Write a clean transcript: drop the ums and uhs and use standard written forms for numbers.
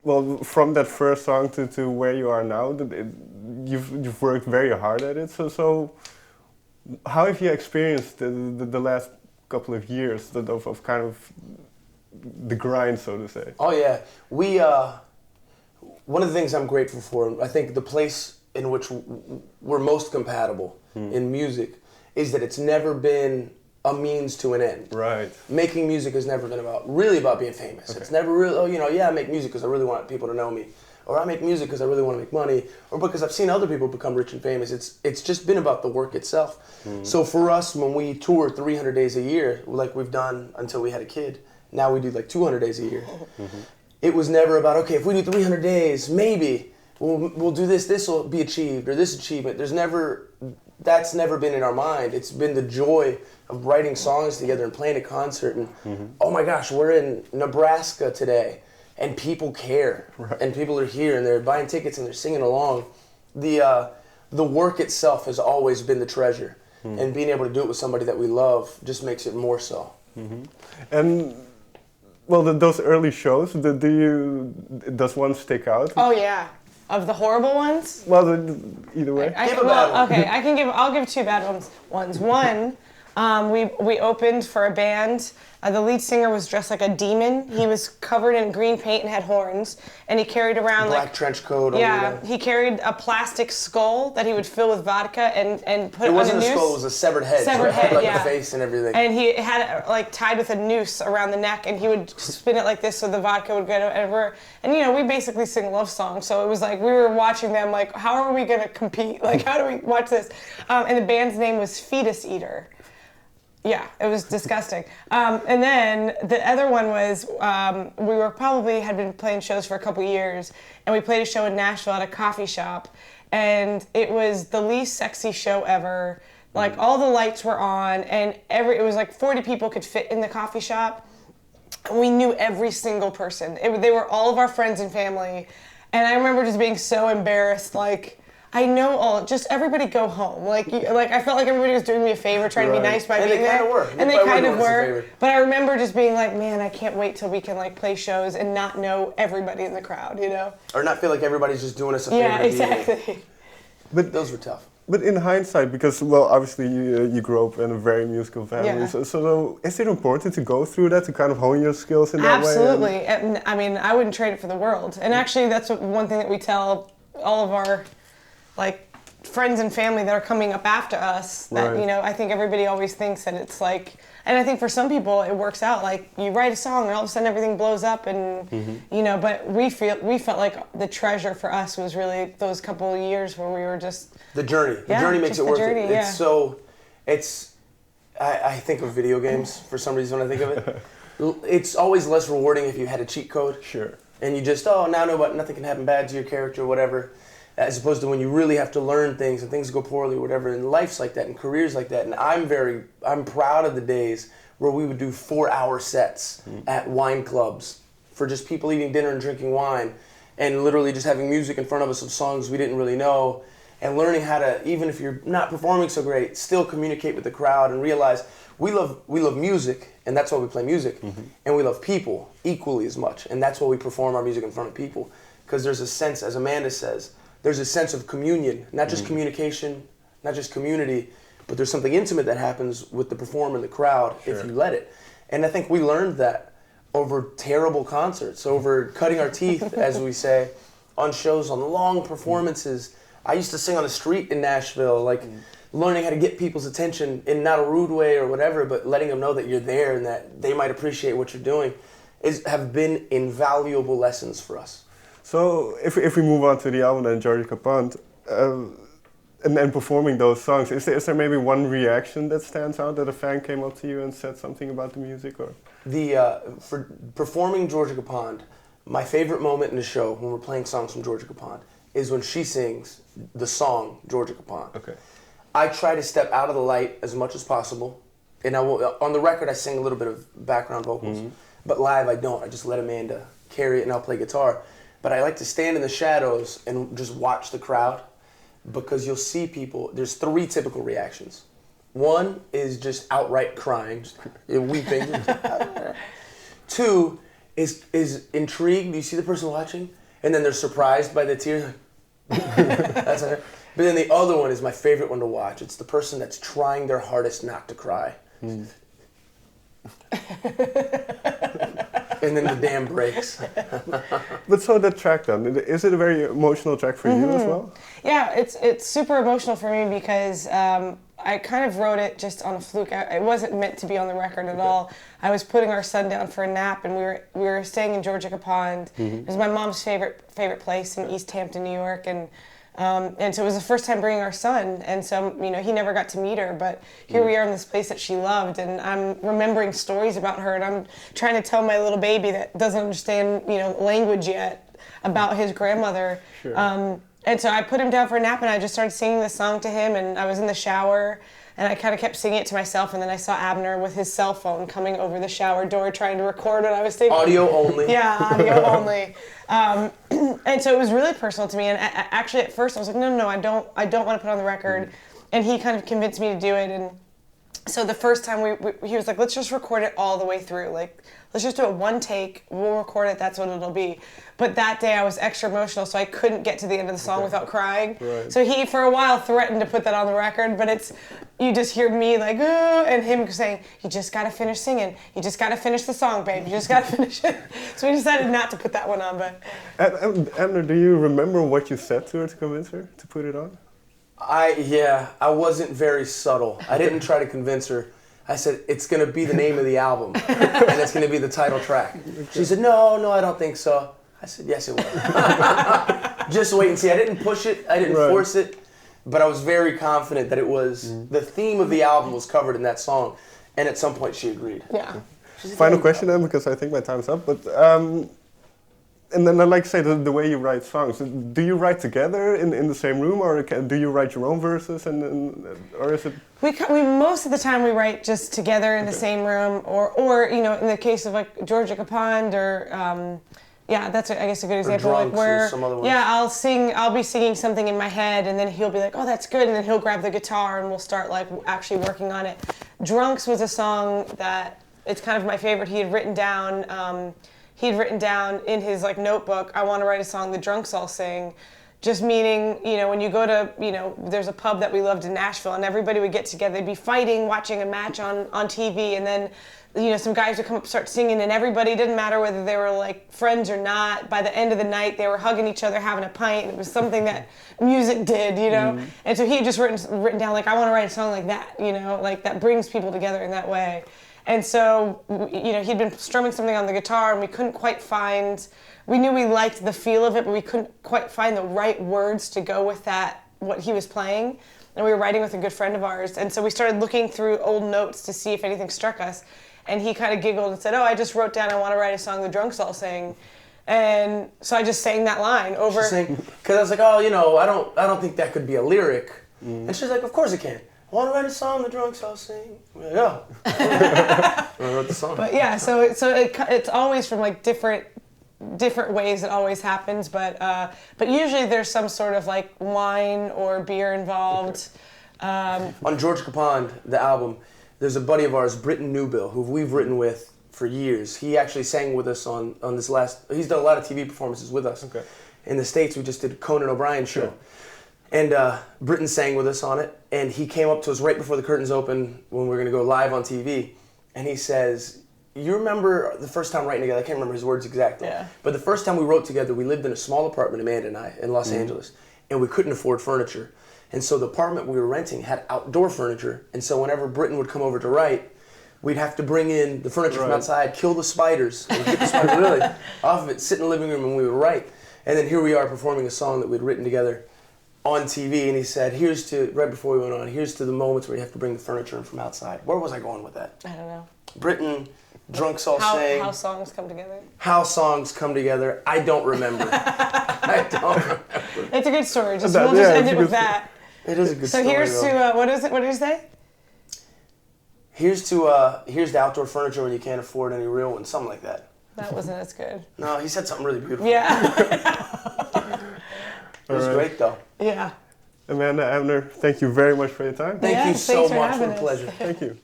well, from that first song to where you are now, you've worked very hard at it. So how have you experienced the last couple of years of kind of the grind, so to say? Oh yeah, we one of the things I'm grateful for, I think the place in which we're most compatible in music is that it's never been a means to an end. Right. Making music has never been really about being famous. Okay. It's never really, I make music because I really want people to know me. Or I make music because I really want to make money. Or because I've seen other people become rich and famous. It's just been about the work itself. So for us, when we tour 300 days a year, like we've done until we had a kid, now we do like 200 days a year. It was never about, okay, if we do 300 days, maybe we'll do this will be achieved, or this achievement. That's never been in our mind. It's been the joy of writing songs together and playing a concert and, oh my gosh, we're in Nebraska today and people care. Right. And people are here and they're buying tickets and they're singing along. The work itself has always been the treasure. And being able to do it with somebody that we love just makes it more so. And well, those early shows, does one stick out? Oh yeah. Of the horrible ones? Well, either way. I'll give two bad ones. One, we opened for a band. The lead singer was dressed like a demon. He was covered in green paint and had horns, and he carried around black trench coat. Yeah, he carried a plastic skull that he would fill with vodka and put it on a noose. It wasn't a skull; it was a severed head. Severed head, like yeah. The face and everything. And he had it like tied with a noose around the neck, and he would spin it like this so the vodka would get over. And we basically sing love songs, so it was like we were watching them like, how are we gonna compete? Like, how do we watch this? And the band's name was Fetus Eater. Yeah, it was disgusting. And then the other one was we had been playing shows for a couple years, and we played a show in Nashville at a coffee shop, and it was the least sexy show ever. Like all the lights were on, and it was like 40 people could fit in the coffee shop. And we knew every single person. They were all of our friends and family, and I remember just being so embarrassed, like. I know just everybody go home. Like I felt like everybody was doing me a favor, trying to be nice by being there. And they kind of were. But I remember just being like, man, I can't wait till we can like play shows and not know everybody in the crowd, Or not feel like everybody's just doing us a favor. Yeah, exactly. But those were tough. But in hindsight, because obviously you grew up in a very musical family, yeah. so is it important to go through that to kind of hone your skills in that way? Absolutely. I mean, I wouldn't trade it for the world. And actually, that's one thing that we tell all of our friends and family that are coming up after us, that, right. I think everybody always thinks that it's like, and I think for some people it works out, like you write a song and all of a sudden everything blows up and, but we felt like the treasure for us was really those couple of years where we were just... The journey. The journey makes it worth it. It's I think of video games for some reason when I think of it. It's always less rewarding if you had a cheat code. Sure. And you just, now nothing can happen bad to your character or whatever. As opposed to when you really have to learn things and things go poorly or whatever, and life's like that and careers like that. And I'm proud of the days where we would do 4-hour sets at wine clubs for just people eating dinner and drinking wine and literally just having music in front of us of songs we didn't really know and learning how to, even if you're not performing so great, still communicate with the crowd and realize we love music and that's why we play music, and we love people equally as much, and that's why we perform our music in front of people, because there's a sense, as Amanda says, there's a sense of communion, not just communication, not just community, but there's something intimate that happens with the performer and the crowd if you let it. And I think we learned that over terrible concerts, over cutting our teeth, as we say, on shows, on long performances. I used to sing on the street in Nashville, learning how to get people's attention in not a rude way or whatever, but letting them know that you're there and that they might appreciate what you're doing have been invaluable lessons for us. So if we move on to the album and Georgica Pond, and performing those songs, is there maybe one reaction that stands out, that a fan came up to you and said something about the music? Or for performing Georgica Pond, my favorite moment in the show when we're playing songs from Georgica Pond is when she sings the song Georgica Pond. Okay. I try to step out of the light as much as possible, and on the record I sing a little bit of background vocals, but live I don't. I just let Amanda carry it and I'll play guitar. But I like to stand in the shadows and just watch the crowd, because you'll see people, there's 3 typical reactions. One is just outright crying, just weeping. 2 is intrigued. You see the person watching, and then they're surprised by the tears. That's it. But then the other one is my favorite one to watch. It's the person that's trying their hardest not to cry. And then the dam breaks. But so that track then, is it a very emotional track for you as well? Yeah, it's super emotional for me because I kind of wrote it just on a fluke. It wasn't meant to be on the record at all. I was putting our son down for a nap, and we were staying in Georgica Pond. It was my mom's favorite place in East Hampton, New York, and so it was the first time bringing our son, and so he never got to meet her, but here we are in this place that she loved, and I'm remembering stories about her, and I'm trying to tell my little baby that doesn't understand language yet about his grandmother. Sure. And so I put him down for a nap, and I just started singing this song to him, and I was in the shower, and I kind of kept singing it to myself, and then I saw Abner with his cell phone coming over the shower door trying to record what I was thinking. Audio only. Yeah, audio only. And so it was really personal to me, and actually at first I was like, no, I don't want to put it on the record, and he kind of convinced me to do it, and so the first time he was like, let's just record it all the way through, like, let's just do it one take, we'll record it, that's what it'll be. But that day I was extra emotional, so I couldn't get to the end of the song without crying. Right. So he, for a while, threatened to put that on the record, but you just hear me like, ooh, and him saying, you just gotta finish singing, you just gotta finish the song, babe, you just gotta finish it. So we decided not to put that one on, but. Abner, do you remember what you said to her to convince her to put it on? I wasn't very subtle. I didn't try to convince her. I said, it's going to be the name of the album, and it's going to be the title track. She said, no, I don't think so. I said, yes, it will. Just wait and see. I didn't push it. I didn't force it, but I was very confident that it was, the theme of the album was covered in that song, and at some point she agreed. Yeah. Final question then, because I think my time's up, but and then I'd like to say the way you write songs, do you write together in the same room, or do you write your own verses, or is it? We most of the time we write just together in the same room, or in the case of like Georgica Pond, or that's I guess a good example. Drunks, like where or some other ones. I'll be singing something in my head, and then he'll be like, oh, that's good, and then he'll grab the guitar and we'll start like actually working on it. Drunks was a song that it's kind of my favorite. He had written down. In his like notebook, I want to write a song the drunks all sing, just meaning, when you go to, there's a pub that we loved in Nashville, and everybody would get together, they'd be fighting, watching a match on TV, and then, some guys would come up and start singing, and everybody, didn't matter whether they were like friends or not, by the end of the night, they were hugging each other, having a pint, and it was something that music did, and so he had just written down, like, I want to write a song like that, like that brings people together in that way. And so, he'd been strumming something on the guitar, and we couldn't quite we knew we liked the feel of it, but we couldn't quite find the right words to go with what he was playing. And we were writing with a good friend of ours. And so we started looking through old notes to see if anything struck us. And he kind of giggled and said, oh, I just wrote down, I want to write a song the drunks all sing. And so I just sang that line over. Because I was like, oh, I don't think that could be a lyric. And she's like, of course it can. I want to write a song the drunks all sing. Like, yeah. I wrote the song. But yeah, so it's always from like different ways it always happens, but usually there's some sort of like wine or beer involved. On Georgica Pond, the album, there's a buddy of ours, Britton Newbill, who we've written with for years. He actually sang with us on this he's done a lot of TV performances with us. Okay. In the States, we just did Conan O'Brien's show. Sure. And Britton sang with us on it, and he came up to us right before the curtains opened when we were going to go live on TV, and he says, you remember the first time writing together, I can't remember his words exactly, but the first time we wrote together, we lived in a small apartment, Amanda and I, in Los Angeles, and we couldn't afford furniture. And so the apartment we were renting had outdoor furniture, and so whenever Britton would come over to write, we'd have to bring in the furniture from outside, kill the spiders, and get the spiders really off of it, sit in the living room, and we would write. And then here we are performing a song that we'd written together on TV, and he said, right before we went on, here's to the moments where you have to bring the furniture in from outside. Where was I going with that? I don't know. Britton, drunks all sing. How songs come together. How songs come together. I don't remember. I don't remember. It's a good story. We'll just end it with that. It is a good story. So here's to, what is it? What did you say? Here's the outdoor furniture when you can't afford any real ones. Something like that. That wasn't as good. No, he said something really beautiful. Yeah. It was great, though. Yeah. Amanda, Abner, thank you very much for your time. Thank you so much. For What a pleasure. Thank you.